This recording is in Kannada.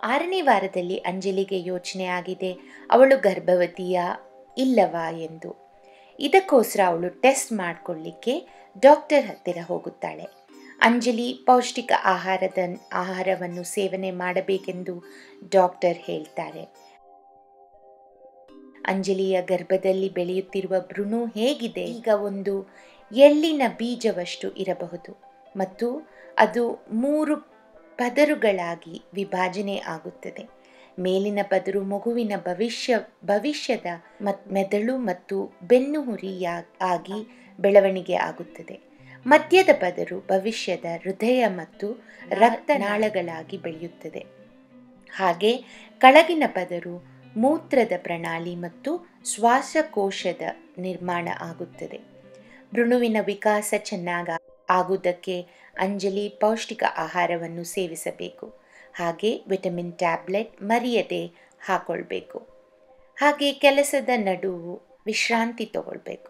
6ನೇ ವಾರದಲ್ಲಿ ಅಂಜಲಿಗೆ ಯೋಚನೆ ಆಗಿದೆ, ಅವಳು ಗರ್ಭವತಿಯಾ ಇಲ್ಲವಾ ಎಂದು. ಇದಕ್ಕೋಸ್ಕರ ಅವಳು ಟೆಸ್ಟ್ ಮಾಡಿಕೊಳ್ಳಿಕ್ಕೆ ಡಾಕ್ಟರ್ ಹತ್ತಿರ ಹೋಗುತ್ತಾಳೆ. ಅಂಜಲಿ ಪೌಷ್ಟಿಕ ಆಹಾರವನ್ನು ಸೇವನೆ ಮಾಡಬೇಕೆಂದು ಡಾಕ್ಟರ್ ಹೇಳ್ತಾರೆ. ಅಂಜಲಿಯ ಗರ್ಭದಲ್ಲಿ ಬೆಳೆಯುತ್ತಿರುವ ಭ್ರೂಣ ಹೇಗಿದೆ, ಈಗ ಒಂದು ಎಳ್ಳಿನ ಬೀಜವಷ್ಟು ಇರಬಹುದು ಮತ್ತು ಅದು 3 ಪದರುಗಳಾಗಿ ವಿಭಜನೆ ಆಗುತ್ತದೆ. ಮೇಲಿನ ಪದರು ಮಗುವಿನ ಭವಿಷ್ಯದ ಮೆದುಳು ಮತ್ತು ಬೆನ್ನುಹುರಿಯಾಗಿ ಬೆಳವಣಿಗೆ ಆಗುತ್ತದೆ. ಮಧ್ಯದ ಪದರು ಭವಿಷ್ಯದ ಹೃದಯ ಮತ್ತು ರಕ್ತನಾಳಗಳಾಗಿ ಬೆಳೆಯುತ್ತದೆ. ಹಾಗೆ ಕೆಳಗಿನ ಪದರು ಮೂತ್ರದ ಪ್ರಣಾಳಿ ಮತ್ತು ಶ್ವಾಸಕೋಶದ ನಿರ್ಮಾಣ ಆಗುತ್ತದೆ. ಭ್ರೂಣವಿನ ವಿಕಾಸ ಚೆನ್ನಾಗಿ ಆಗುವುದಕ್ಕೆ ಅಂಜಲಿ ಪೌಷ್ಟಿಕ ಆಹಾರವನ್ನು ಸೇವಿಸಬೇಕು. ಹಾಗೆ ವಿಟಮಿನ್ ಟ್ಯಾಬ್ಲೆಟ್ ಮರೆಯದೆ ಹಾಕೊಳ್ಬೇಕು. ಹಾಗೆ ಕೆಲಸದ ನಡುವೆ ವಿಶ್ರಾಂತಿ ತಗೊಳ್ಬೇಕು.